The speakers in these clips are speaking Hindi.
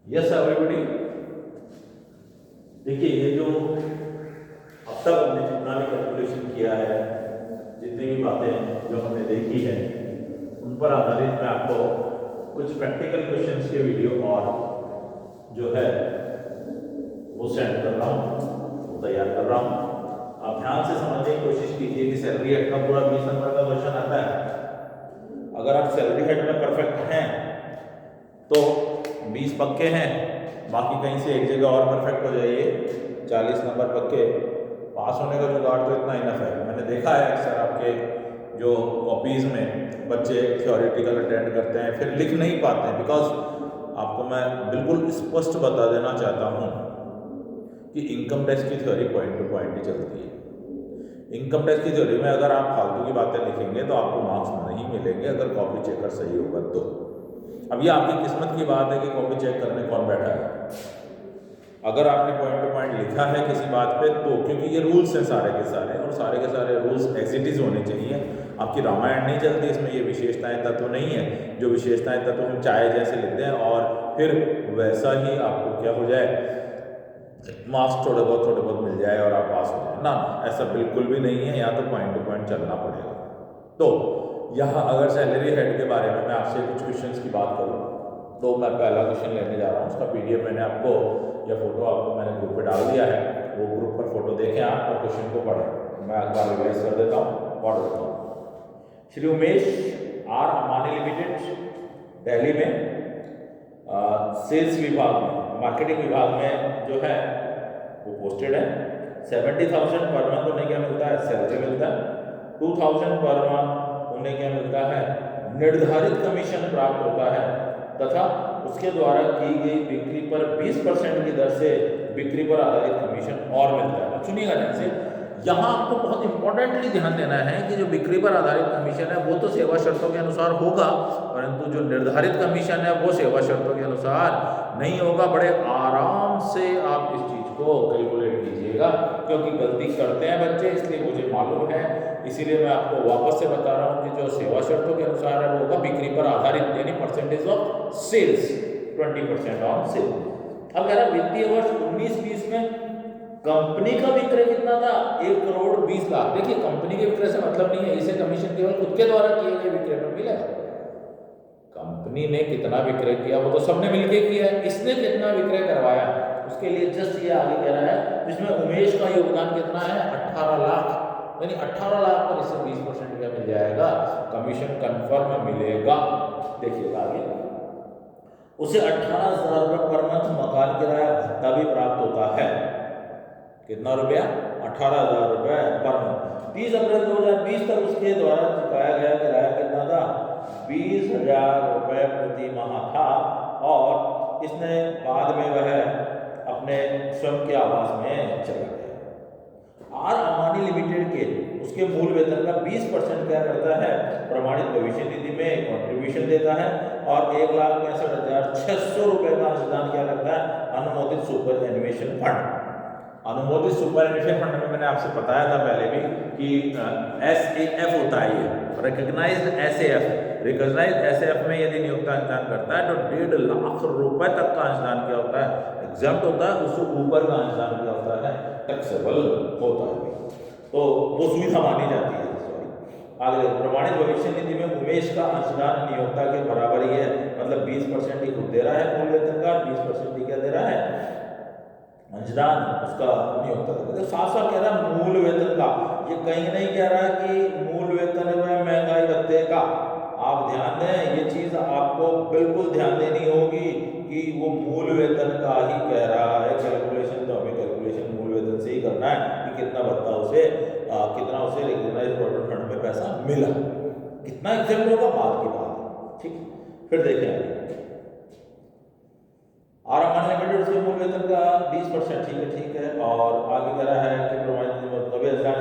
यस एवरीबॉडी, देखिए ये जो अब तक हमने जितना भी कैलकुलेशन किया है, जितनी भी बातें जो हमने देखी है, उन पर आधारित मैं आपको कुछ प्रैक्टिकल क्वेश्चंस के वीडियो और जो है वो सेंड कर रहा हूँ, वो तैयार कर रहा हूँ। आप ध्यान से समझने की कोशिश कीजिए कि सैलरी हेड का पूरा 20 नंबर का क्वेश्चन आता है। अगर आप सैलरी हेड में परफेक्ट हैं तो 20 पक्के हैं, बाकी कहीं से एक जगह और परफेक्ट हो जाइए, 40 नंबर पक्के। पास होने का जुगाड़ तो इतना इनफ है। मैंने देखा है अक्सर आपके जो कॉपीज़ में बच्चे थ्योरेटिकल अटेंड करते हैं फिर लिख नहीं पाते हैं, बिकॉज आपको मैं बिल्कुल स्पष्ट बता देना चाहता हूँ कि इनकम टैक्स की थ्योरी पॉइंट टू पॉइंट ही चलती है। इनकम टैक्स की थ्योरी में अगर आप फालतू की बातें लिखेंगे तो आपको मार्क्स नहीं मिलेंगे, अगर कॉपी चेकर सही होगा तो। अब ये आपकी किस्मत की बात है कि कॉपी चेक करने कौन बैठा है। अगर आपने पॉइंट टू पॉइंट लिखा है किसी बात पे तो, क्योंकि ये रूल्स हैं सारे के सारे, और सारे के सारे रूल्स एज इट इज़ होने चाहिए। आपकी रामायण नहीं चलती, इसमें ये विशेषताएं तत्व नहीं है जो विशेषताएं तत्व हम चाहे जैसे लिखते हैं और फिर वैसा ही आपको क्या हो जाए, मार्क्स थोड़े बहुत मिल जाए और आप पास हो जाए ना, ऐसा बिल्कुल भी नहीं है। या तो पॉइंट टू पॉइंट चलना पड़ेगा। तो यहाँ अगर सैलरी हेड के बारे में मैं आपसे कुछ क्वेश्चंस की बात करूँ तो मैं पहला क्वेश्चन लेने जा रहा हूँ। उसका पीडीएफ मैंने आपको या फोटो आपको मैंने ग्रुप पे डाल दिया है, वो ग्रुप पर फोटो देखें आप और क्वेश्चन को पढ़ें। मैं एक बार रिवाइज कर देता हूँ, पढ़ देता हूँ। श्री उमेश आर अमानी लिमिटेड दिल्ली में सेल्स विभाग में, मार्केटिंग विभाग में जो है वो पोस्टेड है। 70,000 पर मंथ उन्हें क्या मिलता है, सैलरी मिलता है। 2,000 पर मंथ उन्हें क्या मिलता है, निर्धारित कमीशन प्राप्त होता है तथा उसके द्वारा की गई बिक्री पर 20% की दर से बिक्री पर आधारित कमीशन और मिलता है। अब सुनिएगा ध्यान से, यहाँ आपको बहुत इंपॉर्टेंटली ध्यान देना है कि जो बिक्री पर आधारित कमीशन है वो तो सेवा शर्तों के अनुसार होगा, परंतु जो निर्धारित कमीशन है वो सेवा शर्तों के अनुसार नहीं होगा। बड़े आराम से आप इस चीज को कैलकुलेट कीजिएगा, क्योंकि गलती करते हैं बच्चे, इसलिए मुझे मालूम है, इसीलिए मैं आपको वापस से बता रहा हूँ कि जो सेवा शर्तों के अनुसार है वो होगा बिक्री पर आधारित, यानी percentage of sales 20% on sale. अब कह रहा वित्तीय वर्ष 19-20 में कंपनी का विक्रय कितना था, 1,20,00,000। देखिए कंपनी के विक्रय से मतलब नहीं है, इसे कमीशन केवल खुद के द्वारा किए गए विक्रय पर मिलेगा। कंपनी ने कितना विक्रय किया वो तो सबने मिलकर किया है, इसने कितना विक्रय करवाया उसके लिए जस्ट ये आगे कह रहा है, जिसमें उमेश का योगदान कितना है, 18 लाख, यानी 18 लाख पर इससे 20% क्या मिल जाएगा, कमीशन कंफर्म मिलेगा। देखिएगा आगे, उसे 18,000 रुपये पर मंथ मकान किराया भत्ता भी प्राप्त होता है। कितना रुपया, 18,000 रुपये पर मंथ। 30 अप्रैल 2020 तक उसके द्वारा चुकाया गया किराया कितना था, 20,000 रुपये प्रति माह था, और इसने बाद में वह अपने स्वयं के आवास में चला गया। आर अमानी लिमिटेड के उसके मूल वेतन का 20% क्या करता है, प्रमाणित भविष्य निधि में कंट्रीब्यूशन देता है, और 1,65,600 रुपये का अनुदान क्या करता है, अनुमोदित सुपर एनिमेशन फंड। अनुमोदित सुपर एनिमेशन फंड में मैंने आपसे बताया था पहले भी कि SAF होता है, ये रिकॉग्नाइज्ड SAF। रिकॉग्नाइज्ड SAF में यदि नियोक्ता अनुदान करता है तो 1.5 लाख रुपए तक का अनुदान क्या होता है, एग्जाम्प्ट होता है, उससे ऊपर का अनुदान क्या होता है, टैक्सेबल होता है। तो वो सुविधा मानी जाती है। आगे प्रमाणित भविष्य निधि में उमेश का अंशदान नियोक्ता के बराबर ही है, मतलब 20% ही खुद दे रहा है मूल वेतन का, 20% ही क्या दे रहा है, अंशदान उसका नियोक्ता दे रहा है। साफ साफ कह रहा है मूल वेतन का, ये कहीं नहीं कह रहा है कि मूल वेतन में महंगाई भत्ते का। आप ध्यान दें, ये चीज आपको बिल्कुल ध्यान देनी होगी कि वो मूल वेतन का ही कह रहा है। कैलकुलेशन तो हमें कैलकुलेशन मूल वेतन से ही करना है कि कितना भत्ता उसे, कितना उसे रिकॉग्नाइज्ड प्रोविडेंट फंड में पैसा मिला, कितना एग्जाम्पल होगा बात की बात है। ठीक, फिर देखें आर अमानी लिमिटेड उसके मूल वेतन का 20%, ठीक है, और आगे कह रहा है कि प्रमाणित कभी अनुदान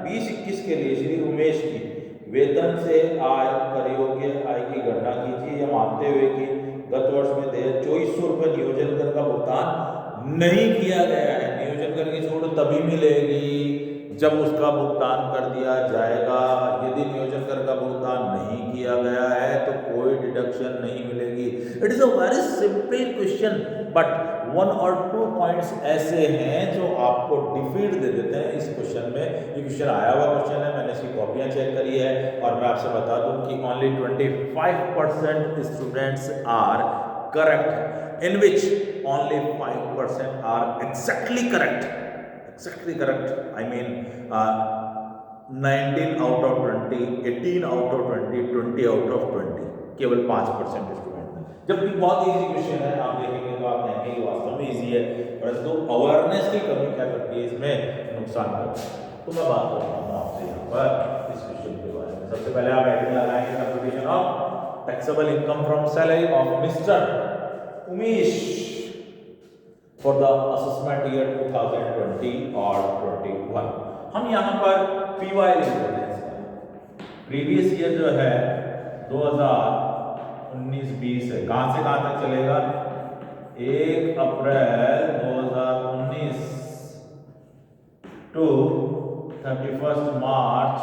20-21 के लिए श्री उमेश की वेतन से आय कर योग्य आय की गणना कीजिए, यह मानते हुए कि गत वर्ष में 2,400 रुपये नियोजन कर का भुगतान नहीं किया गया है। नियोजन कर की छूट तभी मिलेगी जब उसका भुगतान कर दिया जाएगा। यदि नियोजन कर का भुगतान नहीं किया गया है तो कोई डिडक्शन नहीं मिलेगी। It is a very simple question, but 1 और 2 पॉइंट्स ऐसे हैं जो आपको डिफीट दे देते हैं इस क्वेश्चन में। ये क्वेश्चन आया हुआ क्वेश्चन है, मैंने इसकी कॉपियां चेक करी है और मैं आपसे बता दूं कि only 25% students are correct, in which only 5% are exactly correct. Exactly correct. I mean, 19 out of 20, 18 out of 20, 20 out of 20, केवल 5% स्टूडेंट हैं। जबकि बहुत इजी क्वेश्चन है, आप देखेंगे तो आप कहेंगे कि वास्तव में इजी है, परंतु अवेयरनेस की कमी क्या करती है, इसमें नुकसान करती है। तो मैं बात करता हूँ आपसे यहाँ पर इस क्वेश्चन के बारे में। सबसे पहले आप हेडिंग लगाएंगे computation of taxable income from salary of mister Umesh for the assessment year 2020 और 21। हम यहाँ पर PY लिख देते हैं। प्रीवियस ईयर जो है 2019-20 है, कहाँ से कहाँ तक चलेगा? 1 अप्रैल 2019 टू 31 मार्च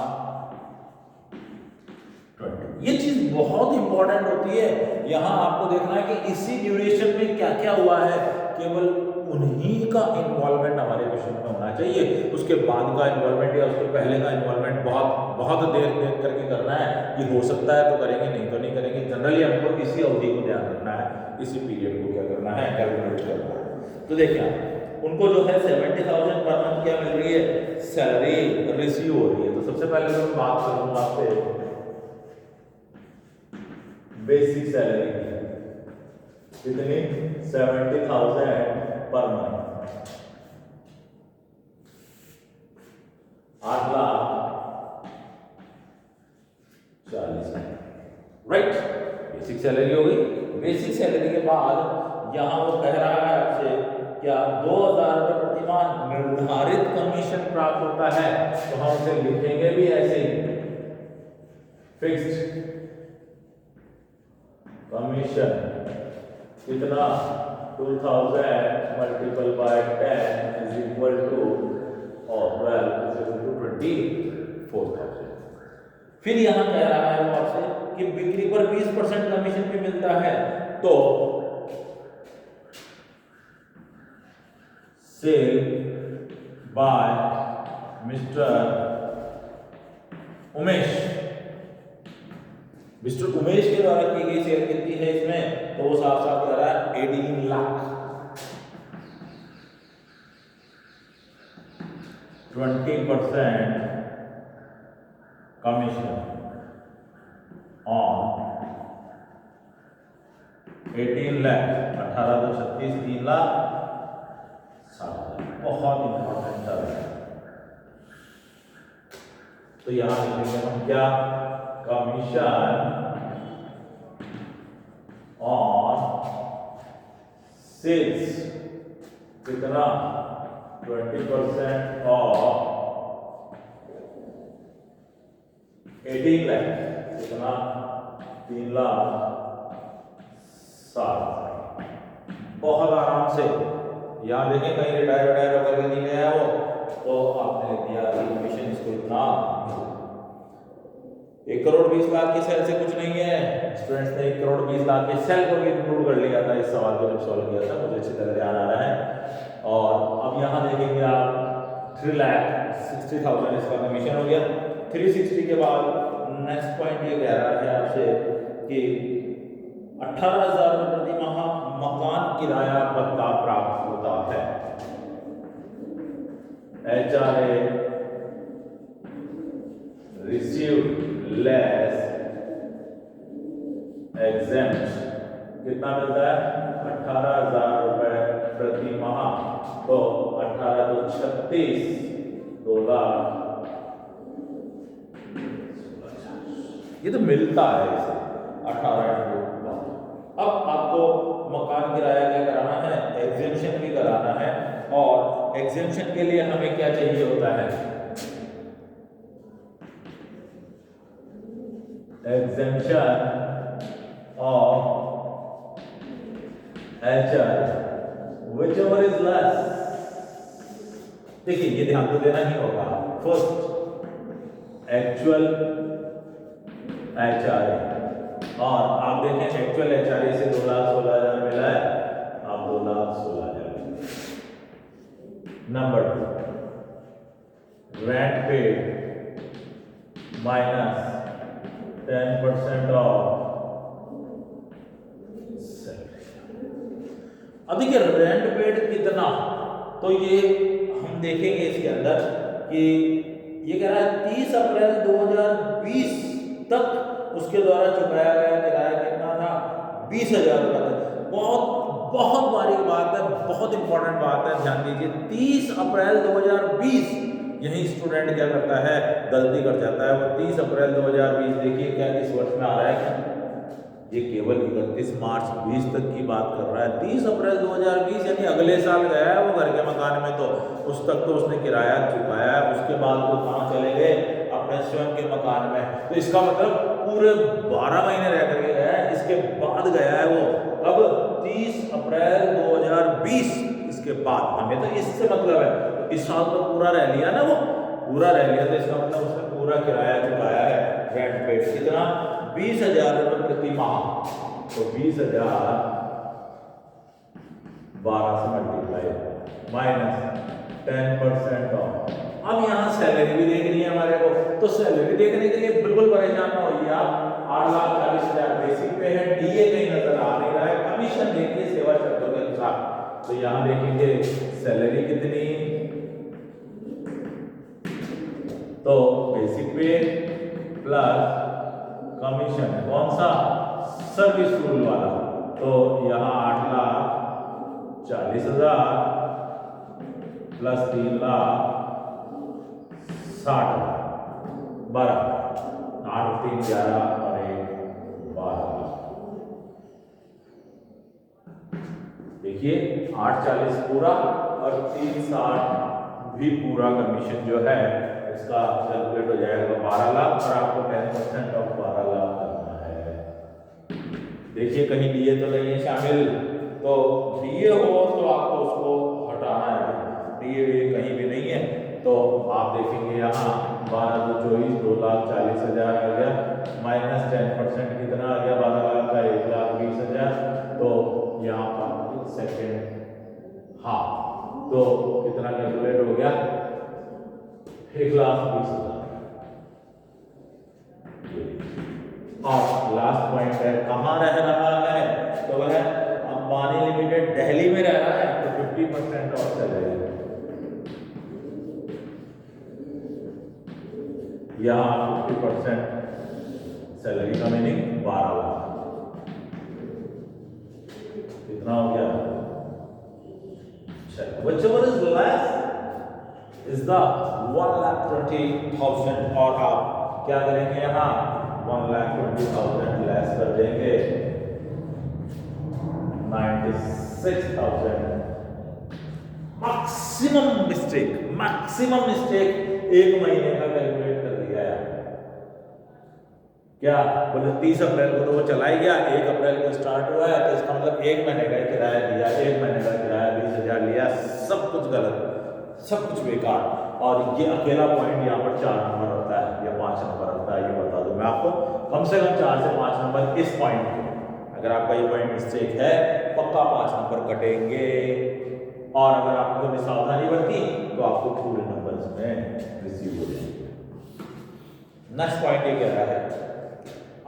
20। ये चीज बहुत इंपॉर्टेंट होती है। यहाँ आपको देखना है कि इसी ड्यूरेशन में क्या क्या हुआ है, केवल उन्हीं का इन्वॉल्वमेंट हमारे क्वेश्चन में होना चाहिए। उसके बाद का इन्वॉल्वमेंट या उसके पहले का इन्वॉल्वमेंट बहुत देर करके करना है, ये हो सकता है तो करेंगे, नहीं तो नहीं करेंगे। जनरली हमको इसी अवधि को ध्यान रखना है, इसी पीरियड को क्या करना है, कैलकुलेट करना है। तो देखिए उनको जो है 70,000 पर मंथ क्या मिल रही है, सैलरी रिसीव हो रही है। तो सबसे पहले मैं बात करूंगा आपसे बेसिक सैलरी की, कितनी? 70,000 per month, 8,40,000, right. Basic salary हो गई। बेसिक सैलरी के बाद यहां वो कह रहा है आपसे क्या 2,000 रुपये प्रतिमाह निर्धारित कमीशन प्राप्त होता है, तो हम उसे लिखेंगे भी ऐसे ही, फिक्स्ड कमीशन कितना? 2,000 multiple by 10 is equal to और 12 इज इक्वल टू 24,000। फिर यहां कह रहा है वो आपसे कि बिक्री पर 20% कमीशन भी मिलता है, तो sale by mister Umesh, mister Umesh के द्वारा की गई सेल कितनी है इसमें, तो वो साफ साफ कह रहा है 18 लाख। 20% कमीशन ऑन 18 लाख, 18 तो 36, 3 लाख 60,000। बहुत इंपॉर्टेंट है। तो यहां लिखेंगे हम क्या, कमीशन ऑन सेल्स कितना? 20% ऑफ 18 लाख कितना? 3,60,000। बहुत आराम से यहाँ देखें, कहीं रिटायर होकर के नहीं गया वो, तो आपने लिख दिया कमीशन इसको इतना 1,20,00,000 की सेल से कुछ नहीं है। स्टूडेंट्स ने 1,20,00,000 के सेल को भी इंक्लूड कर लिया था इस सवाल को जब सॉल्व किया था, मुझे अच्छी तरह ध्यान आ रहा है। और अब यहाँ देखेंगे आप 3,60,000 इसका कमीशन हो गया। 360 के बाद नेक्स्ट पॉइंट ये कह रहा है आपसे कि 18,000 रुपये प्रति माह मकान किराया भत्ता प्राप्त होता है। HRA received less exempt कितना मिलता है? 18,000 रुपए प्रति माह, तो 18 तो 36, 2,16,000 ये तो मिलता है इसे 18 इंटू। अब आपको मकान किराया क्या कराना है, एग्जेम्पशन भी कराना है, और एग्जेम्पशन के लिए हमें क्या चाहिए होता है, exemption of HR whichever is less। देखिए ये ध्यान तो देना ही होगा, फर्स्ट एक्चुअल HRA, और आप देखें एक्चुअल HRA से 2,16,000 मिला है, आप 2,16,000। Number 2, rent paid minus 10% of salary. अब देखिए रेंट पेड कितना, तो ये हम देखेंगे इसके अंदर कि ये कह रहा है 30 अप्रैल 2020 तक उसके द्वारा चुकाया गया किराया कितना था, 20,000 रुपये था। बहुत बहुत बारीक बात है, बहुत इंपॉर्टेंट बात है, ध्यान दीजिए। 30 अप्रैल 2020, यही स्टूडेंट क्या करता है, गलती कर जाता है। वो 30 अप्रैल 2020 देखिए क्या इस वर्ष में आ रहा है क्या, ये केवल 31 मार्च 20 तक की बात कर रहा है। 30 अप्रैल 2020 यानी अगले साल गया है वो घर के मकान में, तो उस तक तो उसने किराया चुकाया है। उसके बाद वो कहाँ चले गए, अपने स्वयं के मकान में। तो इसका मतलब पूरे 12 महीने रह करके गया है, इसके बाद गया है वो अब 30 अप्रैल 2020, इसके बाद। हमें तो इससे मतलब है, तो इस साल तो पूरा रह लिया ना, वो पूरा रह लिया, तो इसका मतलब उसने पूरा किराया चुकाया है। रेंट पेड कितना, 20,000 रुपये प्रति माह। तो 20,000 12 से मल्टीप्लाई माइनस 10% ऑफ। अब यहाँ सैलरी भी देखनी है हमारे को, तो सैलरी देखने के लिए बिल्कुल परेशान ना होइए आप। 8,40,000 बेसिक पे है, डीए कहीं नजर आ नहीं रहा है, कमीशन देखिए सेवा शर्तों के अनुसार। तो यहाँ देखेंगे सैलरी कितनी, तो बेसिक पे प्लस कमीशन, कौन सा, सर्विस रूल वाला। तो यहाँ 8,40,000 प्लस 3,60,000, 12, 8, 3, 11 और 1, 12। देखिए 8,40 पूरा और 3,60 भी पूरा कमीशन जो है इसका कैलकुलेट हो जाएगा 12 लाख, और आपको 10% ऑफ 12 लाख करना है। देखिए कहीं डीए तो नहीं है शामिल, तो डीए हो तो आपको उसको हटाना है। डीए कहीं भी नहीं है, तो आप देखेंगे यहाँ 12 तो 24, 2,40,000 आ गया, माइनस 10% कितना आ गया 12 लाख का, 1,20,000। तो यहाँ पर सेकेंड हाँ, तो कितना कैलकुलेट हो गया, 1,20,000। और लास्ट पॉइंट है, कहाँ रह रहा है, तो वह अंबानी लिमिटेड दिल्ली में रह रहा है, तो 50% ऑफ सैलरी। यहाँ 50% सैलरी का मीनिंग 12 लाख। कितना हो गया, whichever is less is the 1,20,000, और आप क्या करेंगे यहाँ 1,20,000 लेस कर देंगे 96,000। मैक्सिमम मिस्टेक 1 महीने का कैलकुलेट कर दिया है। क्या बोले 30 अप्रैल को तो वो चला ही गया, 1 अप्रैल को स्टार्ट हुआ है, तो इसका मतलब 1 महीने का किराया दिया, 1 महीने का किराया 20,000 लिया, सब कुछ गलत, सब कुछ बेकार। और ये अकेला पॉइंट यहाँ पर 4 नंबर होता है या 5 नंबर होता है, ये बता दूं मैं आपको, कम से कम 4 से 5 नंबर इस पॉइंट में। अगर आपका ये पॉइंट मिस्टेक है पक्का 5 नंबर कटेंगे, और अगर आपने कभी सावधानी बरती तो आपको पूरे नंबर इसमें रिसीव हो जाएंगे। नेक्स्ट पॉइंट ये कह रहा है,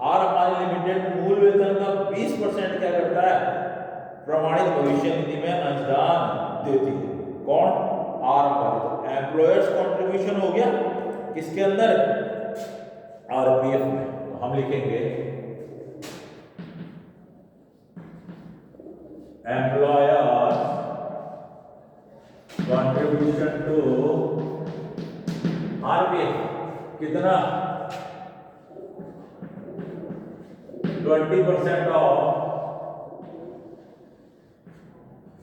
आर अंबानी लिमिटेड मूल वेतन का 20% क्या करता है, प्रमाणित भविष्य निधि में अंशदान देती है। कौन, आर अंबानी। तो एम्प्लॉयर्स कंट्रीब्यूशन हो गया किसके अंदर, आरपीएफ में। तो हम लिखेंगे एम्प्लॉयर्स कंट्रीब्यूशन टू आरपीएफ कितना, 20% ऑफ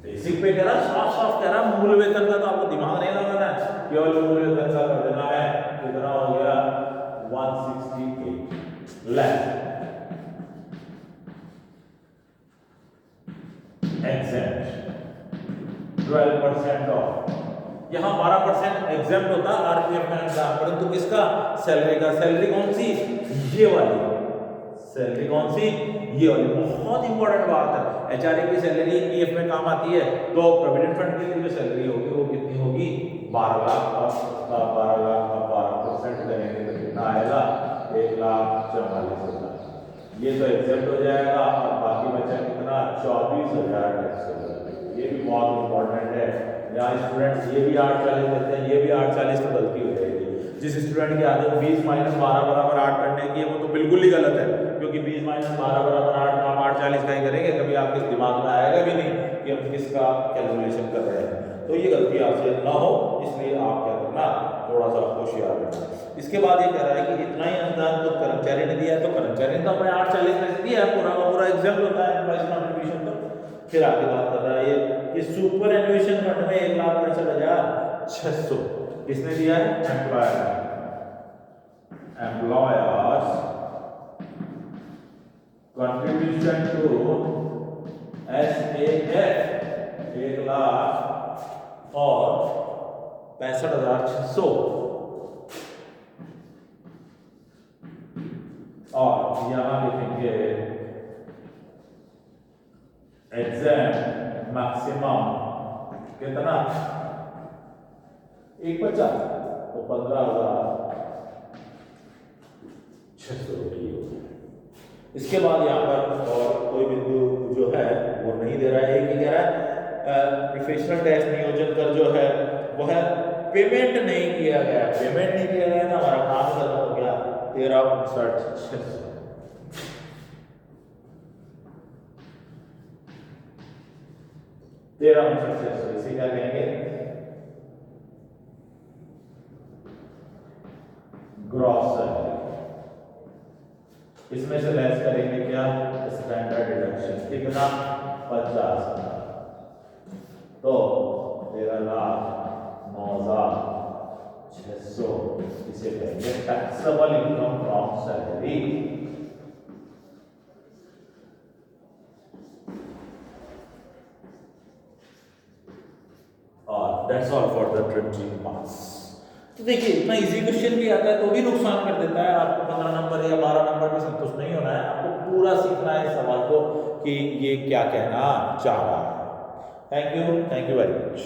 बेसिक पे कह रहा, साफ कह रहा मूल वेतन का, तो आपको दिमाग नहीं लगाना है, केवल मूल वेतन का कर देना है। कितना हो गया 168 लेस exempt 12% ऑफ यहाँ 12% एग्जाम्प्ट होता है आरपीएफ में एग्जाम, परंतु किसका, सैलरी का। सैलरी कौन सी, ये वाली सैलरी, कौन सी, ये वाली। बहुत इंपॉर्टेंट बात है, एचआरए की सैलरी पीएफ में काम आती है, तो प्रोविडेंट फंड के लिए जो सैलरी होगी वो कितनी होगी, 12 लाख का 12% करेंगे तो कितना आएगा, 1,44,000। ये तो एग्जेप्ट हो जाएगा, और बाकी बचा कितना, 24,000 टैक्स हो जाएगा। ये भी बहुत इंपॉर्टेंट है। यहाँ स्टूडेंट्स ये भी 840 देते हैं, ये भी 840, तो गलती हो जाएगी। जिस स्टूडेंट की आदत 20 - 12 बराबर 8 करने की है, वो तो बिल्कुल ही गलत है, क्योंकि 20 - 12 बराबर 8 आप 840 का ही करेंगे, कभी आपके दिमाग में आएगा भी नहीं कि हम किसका कैलकुलेशन कर रहे हैं। तो ये गलती आपसे ना हो, इसलिए आप क्या करना, थोड़ा सा होशियार रहना। इसके बाद ये कह रहा है कि इतना ही अनुदान तो कर्मचारी ने दिया है, तो कर्मचारी ने तो अपने 840 में से दिया है, पूरा का पूरा एग्जाम्पल होता है एम्प्लॉइज कंट्रीब्यूशन। तो फिर आगे बात कर रहा है ये कि सुपर एनुएशन फंड में 1,65,600 किसने दिया है, एम्प्लॉयर्स कंट्रीब्यूशन टू SAF 1,00,000 और 65,600, और यहां लिखेंगे एग्जाम मैक्सिमम कितना, 1,50, तो 15,600 रुपये। इसके बाद यहाँ पर और कोई बिंदु जो है वो नहीं दे रहा है, एक ही कह रहा है प्रोफेशनल टैक्स नियोजन कर जो है वो है पेमेंट नहीं किया गया, पेमेंट नहीं किया गया ना, हमारा काम खत्म हो गया, 13,59,600। इसे क्या कहेंगे, ग्रॉस सैलरी। इसमें से लेस करेंगे क्या, स्टैंडर्ड डिडक्शन, कितना, 50,000, तो 13,09,600 इसे कहेंगे टैक्सेबल इनकम फ्रॉम सैलरी। और that's all for the 20 marks. तो देखिए इतना इजी क्वेश्चन भी आता है तो भी नुकसान कर देता है। आपको 15 नंबर या 12 नंबर में संतुष्ट नहीं होना है, आपको पूरा सीखना है इस सवाल को कि ये क्या कहना चाह रहा है। Thank you very much.